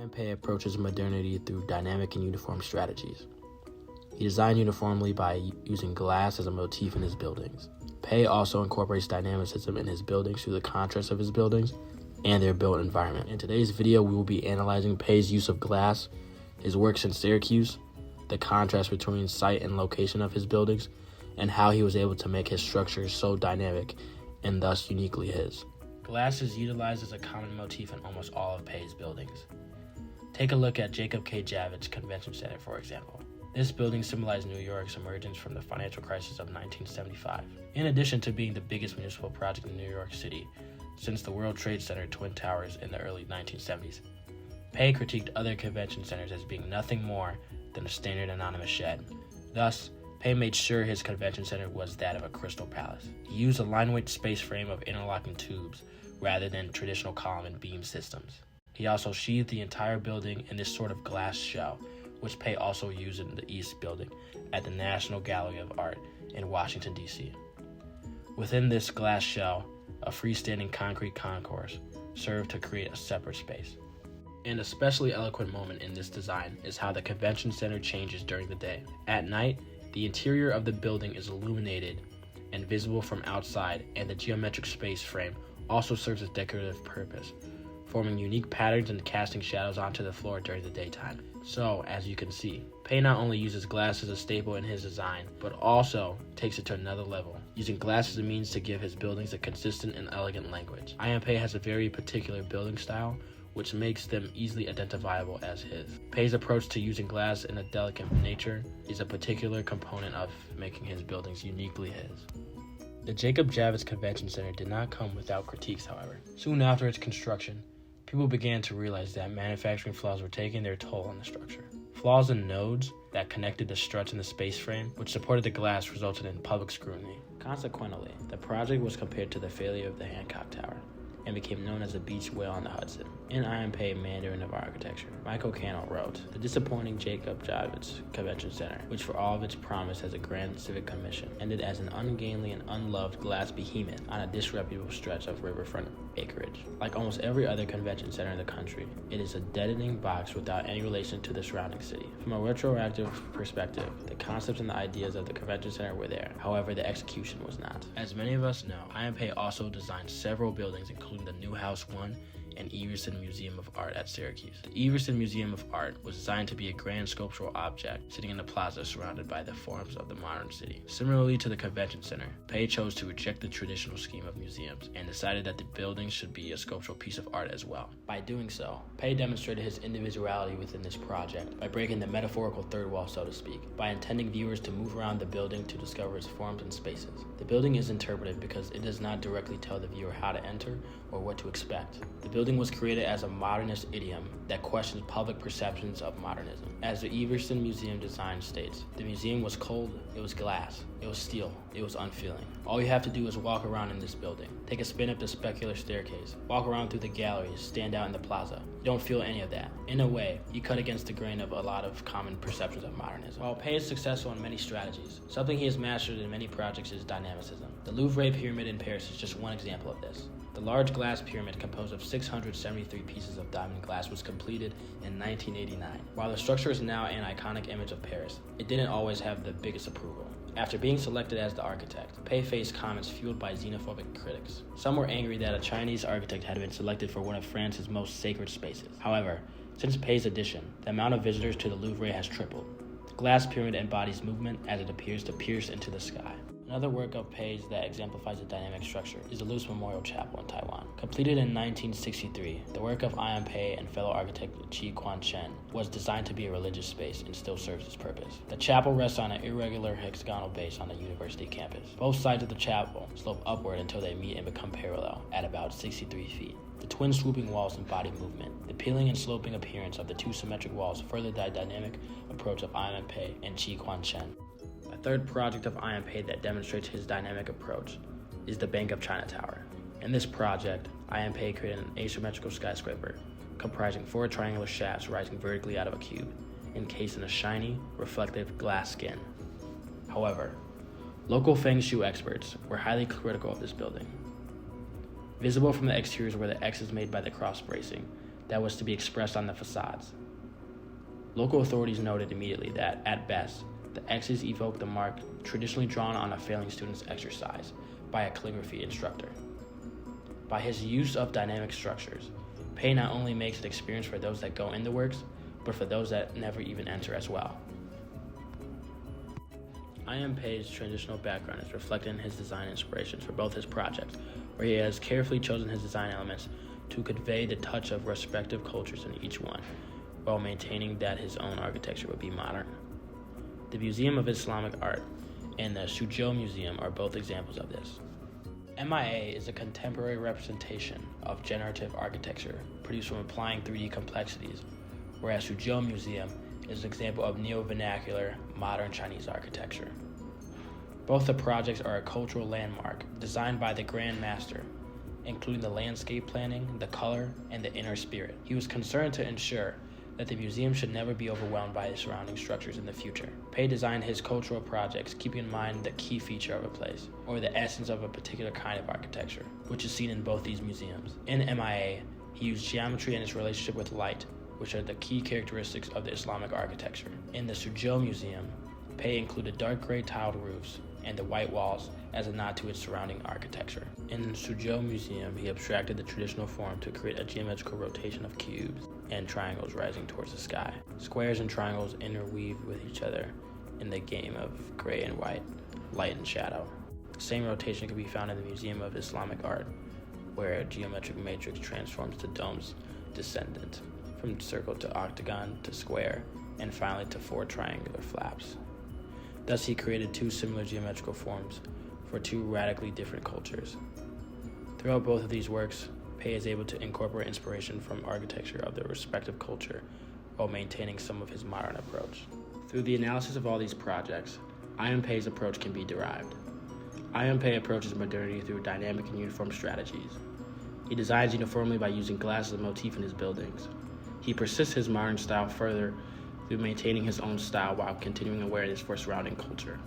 Pei approaches modernity through dynamic and uniform strategies. He designed uniformly by using glass as a motif in his buildings. Pei also incorporates dynamicism in his buildings through the contrast of his buildings and their built environment. In today's video, we will be analyzing Pei's use of glass, his works in Syracuse, the contrast between site and location of his buildings, and how he was able to make his structures so dynamic and thus uniquely his. Glass is utilized as a common motif in almost all of Pei's buildings. Take a look at Jacob K. Javits Convention Center, for example. This building symbolized New York's emergence from the financial crisis of 1975. In addition to being the biggest municipal project in New York City since the World Trade Center Twin Towers in the early 1970s, Pei critiqued other convention centers as being nothing more than a standard anonymous shed. Thus, Pei made sure his convention center was that of a crystal palace. He used a line-weight space frame of interlocking tubes rather than traditional column and beam systems. He also sheathed the entire building in this sort of glass shell, which Pei also used in the East Building at the National Gallery of Art in Washington, D.C. Within this glass shell, a freestanding concrete concourse served to create a separate space. An especially eloquent moment in this design is how the convention center changes during the day. At night, the interior of the building is illuminated and visible from outside, and the geometric space frame also serves a decorative purpose, forming unique patterns and casting shadows onto the floor during the daytime. So, as you can see, Pei not only uses glass as a staple in his design, but also takes it to another level, using glass as a means to give his buildings a consistent and elegant language. Pei has a very particular building style, which makes them easily identifiable as his. Pei's approach to using glass in a delicate nature is a particular component of making his buildings uniquely his. The Jacob Javits Convention Center did not come without critiques, however. Soon after its construction, people began to realize that manufacturing flaws were taking their toll on the structure. Flaws in nodes that connected the struts in the space frame, which supported the glass, resulted in public scrutiny. Consequently, the project was compared to the failure of the Hancock Tower and became known as the beach whale on the Hudson. In Pei, Mandarin of Architecture, Michael Cannell wrote, "The disappointing Jacob Javits Convention Center, which for all of its promise as a grand civic commission, ended as an ungainly and unloved glass behemoth on a disreputable stretch of riverfront acreage. Like almost every other convention center in the country, it is a deadening box without any relation to the surrounding city. From a retroactive perspective, the concepts and the ideas of the convention center were there. However, the execution was not." As many of us know, Pei also designed several buildings, including the Newhouse 1 and Everson Museum of Art at Syracuse. The Everson Museum of Art was designed to be a grand sculptural object sitting in a plaza surrounded by the forms of the modern city. Similarly to the convention center, Pei chose to reject the traditional scheme of museums and decided that the building should be a sculptural piece of art as well. By doing so, Pei demonstrated his individuality within this project by breaking the metaphorical third wall, so to speak, by intending viewers to move around the building to discover its forms and spaces. The building is interpretive because it does not directly tell the viewer how to enter or what to expect. The building was created as a modernist idiom that questions public perceptions of modernism. As the Everson Museum design states, the museum was cold, it was glass, it was steel, it was unfeeling. All you have to do is walk around in this building, take a spin up the specular staircase, walk around through the galleries, stand out in the plaza. You don't feel any of that. In a way, you cut against the grain of a lot of common perceptions of modernism. While Pei is successful in many strategies, something he has mastered in many projects is dynamicism. The Louvre Pyramid in Paris is just one example of this. The large glass pyramid composed of 673 pieces of diamond glass was completed in 1989. While the structure is now an iconic image of Paris, it didn't always have the biggest approval. After being selected as the architect, Pei faced comments fueled by xenophobic critics. Some were angry that a Chinese architect had been selected for one of France's most sacred spaces. However, since Pei's addition, the amount of visitors to the Louvre has tripled. The glass pyramid embodies movement as it appears to pierce into the sky. Another work of Pei's that exemplifies the dynamic structure is the Luce Memorial Chapel in Taiwan. Completed in 1963, the work of Pei and fellow architect Chi Quan Chen was designed to be a religious space and still serves its purpose. The chapel rests on an irregular hexagonal base on the university campus. Both sides of the chapel slope upward until they meet and become parallel at about 63 feet. The twin swooping walls embody movement. The peeling and sloping appearance of the two symmetric walls further the dynamic approach of Pei and Chi Quan Chen. A third project of Pei that demonstrates his dynamic approach is the Bank of China Tower. In this project, Pei created an asymmetrical skyscraper comprising 4 triangular shafts rising vertically out of a cube, encased in a shiny, reflective glass skin. However, local Feng Shui experts were highly critical of this building. Visible from the exteriors were the X's made by the cross bracing, that was to be expressed on the facades. Local authorities noted immediately that, at best, the X's evoked the mark traditionally drawn on a failing student's exercise by a calligraphy instructor. By his use of dynamic structures, Pei not only makes it experience for those that go in the works, but for those that never even enter as well. I.M. Pei's transitional background is reflected in his design inspirations for both his projects, where he has carefully chosen his design elements to convey the touch of respective cultures in each one, while maintaining that his own architecture would be modern. The Museum of Islamic Art and the Suzhou Museum are both examples of this. MIA is a contemporary representation of generative architecture produced from applying 3D complexities, whereas Suzhou Museum is an example of neo-vernacular, modern Chinese architecture. Both the projects are a cultural landmark designed by the Grand Master, including the landscape planning, the color, and the inner spirit. He was concerned to ensure that the museum should never be overwhelmed by the surrounding structures in the future. Pei designed his cultural projects keeping in mind the key feature of a place, or the essence of a particular kind of architecture, which is seen in both these museums. In MIA, he used geometry and its relationship with light, which are the key characteristics of the Islamic architecture. In the Suzhou Museum, Pei included dark gray tiled roofs and the white walls as a nod to its surrounding architecture. In the Suzhou Museum, he abstracted the traditional form to create a geometrical rotation of cubes and triangles rising towards the sky. Squares and triangles interweave with each other in the game of gray and white, light and shadow. The same rotation can be found in the Museum of Islamic Art, where a geometric matrix transforms to domes descendant, from circle to octagon to square, and finally to 4 triangular flaps. Thus, he created 2 similar geometrical forms for 2 radically different cultures. Throughout both of these works, Pei is able to incorporate inspiration from architecture of their respective culture while maintaining some of his modern approach. Through the analysis of all these projects, I.M. Pei's approach can be derived. I.M. Pei approaches modernity through dynamic and uniform strategies. He designs uniformly by using glass as a motif in his buildings. He persists his modern style further through maintaining his own style while continuing awareness for surrounding culture.